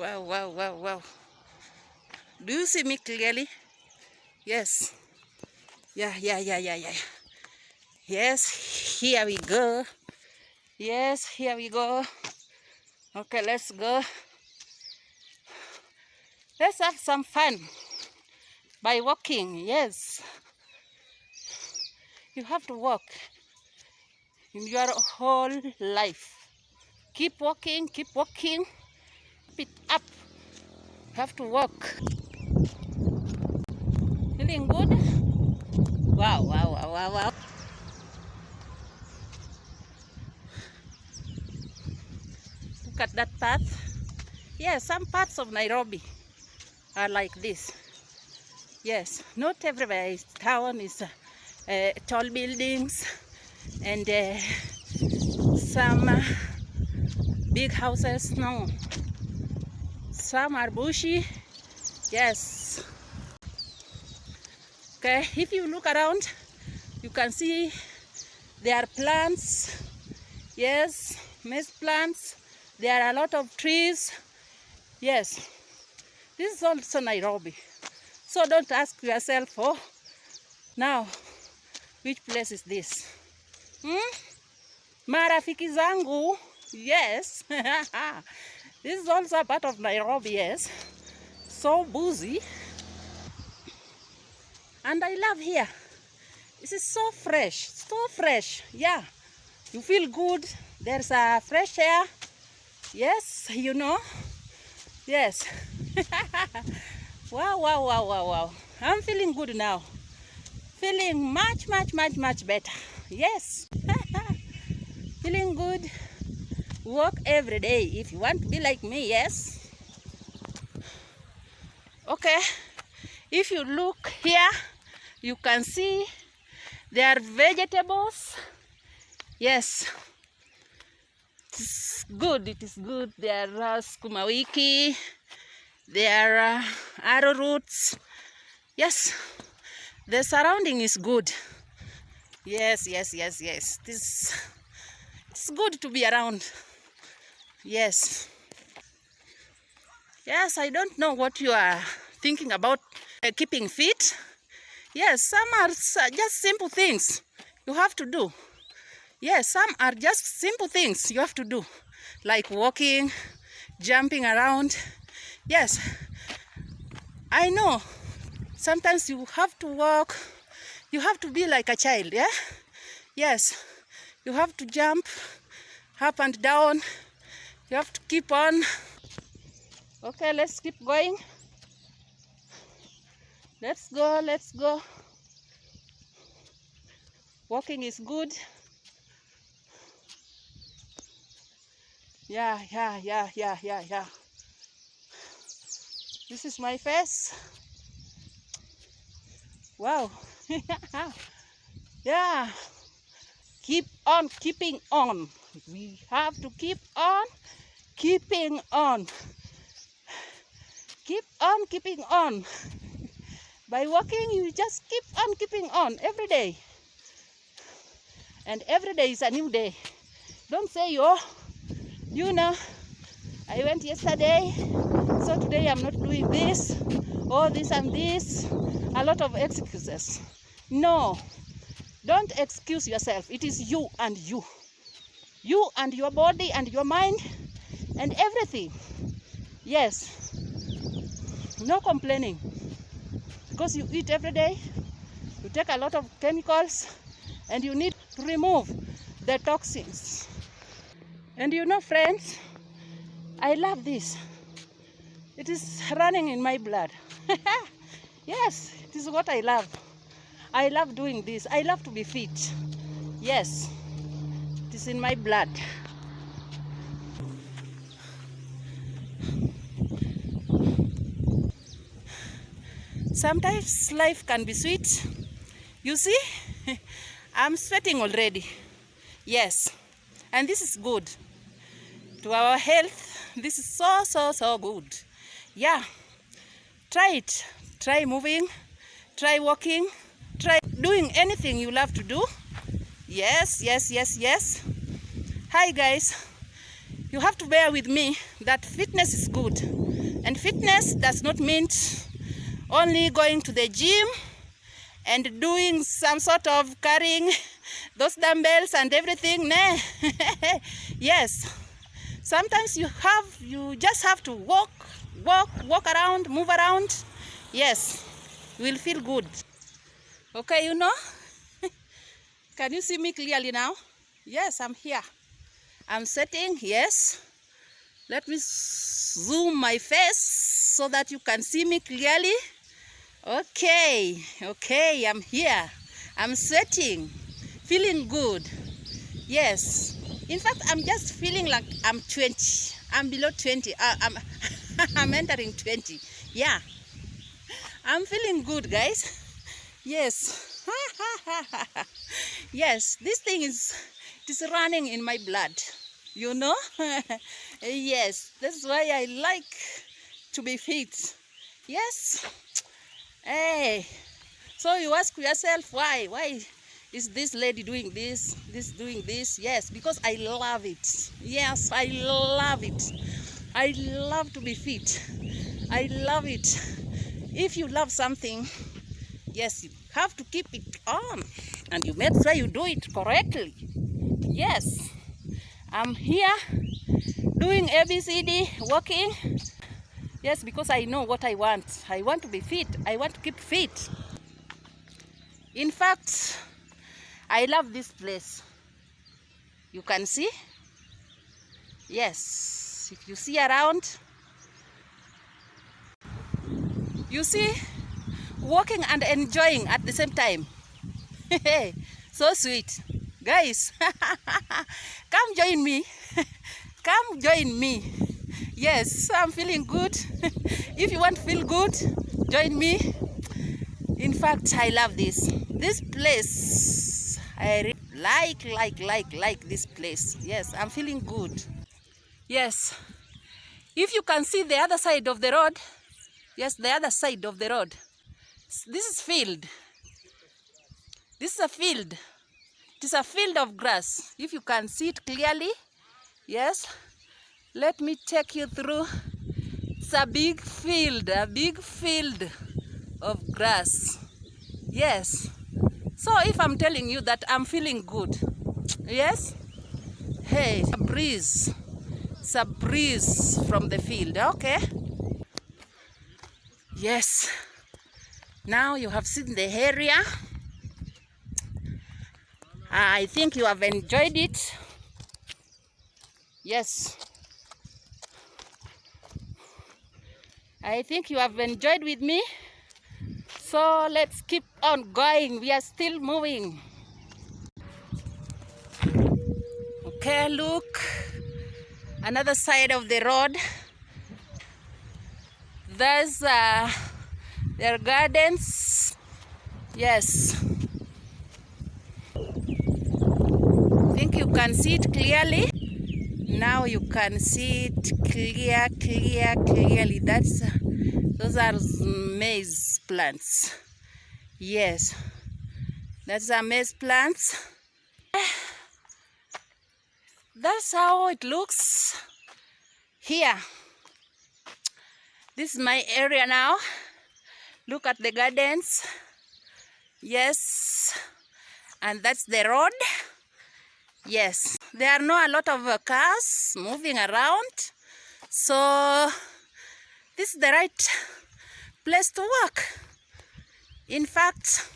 Wow, wow, wow, wow. Do you see me clearly? Yes. Yeah. Yes, here we go. Yes, here we go. Okay, let's go. Let's have some fun by walking. Yes. You have to walk in your whole life. Keep walking, keep walking. Keep it up. You have to walk. Feeling good? Wow, wow, wow, wow, wow. Look at that path. Yes, some parts of Nairobi are like this. Yes, not everywhere is town is tall buildings and some big houses. No, some are bushy. Yes. Okay, if you look around, you can see there are plants. Yes, maize plants. There are a lot of trees. Yes, this is also Nairobi. So don't ask yourself, oh, now, which place is this? Marafiki zangu, yes. This is also a part of Nairobi, yes. So busy. And I love here. This is so fresh, yeah. You feel good. There's a fresh air. Yes, you know. Yes. Wow. I'm feeling good now. Feeling much better. Yes. Feeling good. Walk every day if you want to be like me, yes. Okay. If you look here, you can see there are vegetables. Yes. It is good. There are sukuma wiki. There are arrow roots. Yes. The surrounding is good. Yes. It's good to be around. Yes. Yes, I don't know what you are thinking about keeping fit. Yes, some are just simple things you have to do. Yes, some are just simple things you have to do, like walking, jumping around. Yes, I know. Sometimes you have to walk. You have to be like a child, yeah? Yes, you have to jump up and down. You have to keep on. Okay, let's keep going. Let's go. Walking is good. Yeah. This is my face. Wow. Yeah. Keep on keeping on. We have to keep on keeping on. Keep on keeping on. By walking, you just keep on keeping on every day. And every day is a new day. Don't say, oh, you know, I went yesterday, so today I'm not doing this, or this and this. A lot of excuses. No, don't excuse yourself. It is you and you. You and your body and your mind and everything. Yes. No complaining. Because you eat every day, you take a lot of chemicals, and you need to remove the toxins. And you know, friends, I love this. It is running in my blood. Yes, it is what I love. I love doing this. I love to be fit. Yes, it is in my blood. Sometimes life can be sweet. You see, I'm sweating already. Yes, and this is good. To our health, this is so good. Yeah, try it. Try moving, try walking, try doing anything you love to do. Yes. Hi guys, you have to bear with me that fitness is good. And fitness does not mean only going to the gym and doing some sort of carrying those dumbbells and everything. Nah. Yes, sometimes you just have to walk around, move around. Yes, you will feel good. Okay, you know. Can you see me clearly now? Yes, I'm here. I'm sitting. Yes, let me zoom my face so that you can see me clearly. Okay, I'm here. I'm sweating, feeling good. Yes, in fact, I'm just feeling like I'm 20. I'm below 20. I'm entering 20. Yeah, I'm feeling good, guys. Yes. Yes, this thing is running in my blood, you know. Yes, that's why I like to be fit. Yes. Hey, so you ask yourself, why is this lady doing this doing this? Yes, because I love it. Yes, I love it. I love to be fit. I love it. If you love something, yes, you have to keep it on, and you make sure you do it correctly. Yes, I'm here doing ABCD, walking. Yes, because I know what I want. I want to be fit. I want to keep fit. In fact, I love this place. You can see. Yes, if you see around, you see, walking and enjoying at the same time. So sweet. Guys, come join me. Come join me. Yes, I'm feeling good. If you want to feel good, join me. In fact, I love this place. I like this place. Yes, I'm feeling good. Yes, if you can see the other side of the road, yes, the other side of the road, this is field. This is a field. It is a field of grass. If you can see it clearly, yes, let me take you through. It's a big field of grass. Yes. So if I'm telling you that I'm feeling good, yes, hey, it's a breeze. It's a breeze from the field, okay? Yes. Now you have seen the area. I think you have enjoyed it. Yes. I think you have enjoyed with me. So let's keep on going. We are still moving. Okay, look. Another side of the road. There's their gardens. Yes. I think you can see it clearly. Now you can see it clearly. Those are maize plants. Yes, that's a maize plants. That's how it looks here. This is my area now. Look at the gardens. Yes, and that's the road. Yes, there are not a lot of cars moving around, so this is the right place to walk. In fact,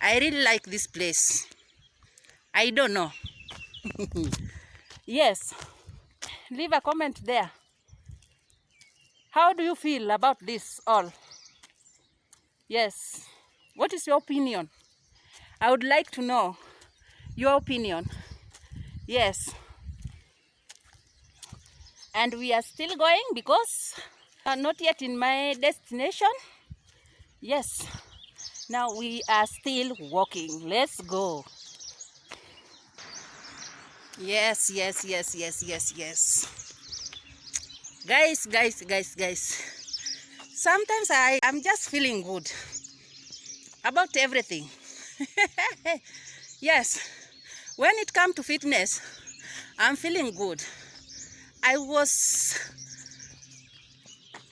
I really like this place. I don't know. Yes, leave a comment there. How do you feel about this all? Yes, what is your opinion? I would like to know your opinion. Yes, and we are still going because I'm not yet in my destination. Yes, now we are still walking. Let's go. Yes. Guys. Sometimes I'm just feeling good about everything. Yes, when it comes to fitness, I'm feeling good. I was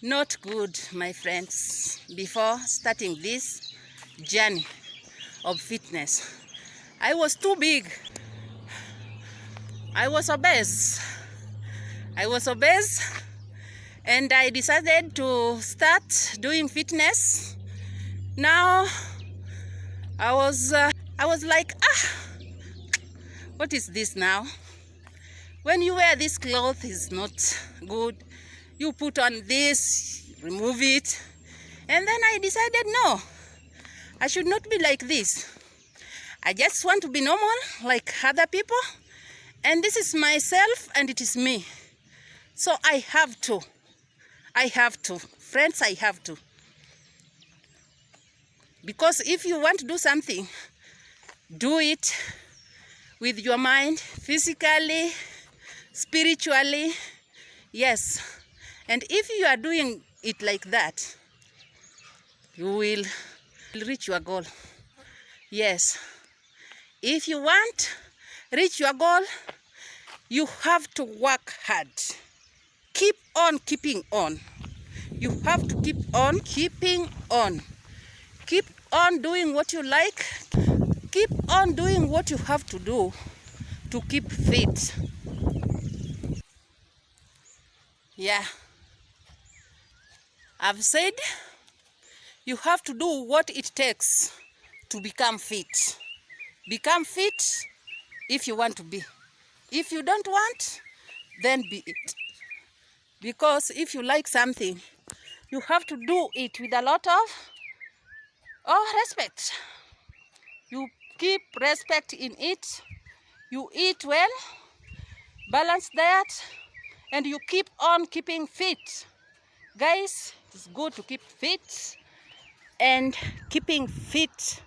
not good, my friends. Before starting this journey of fitness, I was too big. I was obese. And I decided to start doing fitness. Now I was like, what is this now? When you wear this cloth is not good. You put on this, remove it. And then I decided, no, I should not be like this. I just want to be normal like other people. And this is myself and it is me. So I have to. Friends, I have to. Because if you want to do something, do it with your mind, physically, spiritually. Yes. And if you are doing it like that, you will reach your goal. Yes. If you want to reach your goal, you have to work hard. Keep on keeping on. You have to keep on keeping on. Keep on doing what you like. Keep on doing what you have to do to keep fit. Yeah. I've said you have to do what it takes to become fit. Become fit if you want to be. If you don't want, then be it. Because if you like something, you have to do it with a lot of respect. You keep respect in it. You eat well, balanced diet, and you keep on keeping fit. Guys, it's good to keep fit, and keeping fit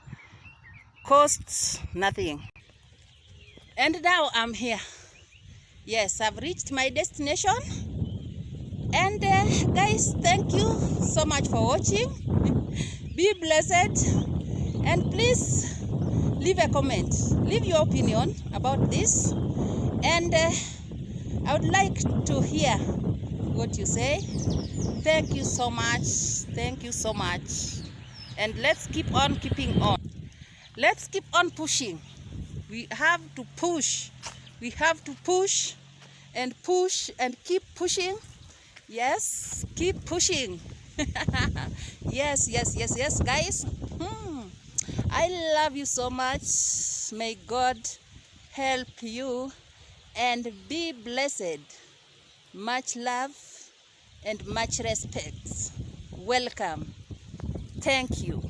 costs nothing. And now I'm here. Yes, I've reached my destination. And guys, thank you so much for watching. Be blessed. And please leave a comment. Leave your opinion about this. And I would like to hear what you say. Thank you so much. Thank you so much. And let's keep on keeping on. Let's keep on pushing. We have to push. We have to push and keep pushing. Yes, keep pushing. Yes, guys. I love you so much. May God help you and be blessed. Much love and much respect. Welcome. Thank you.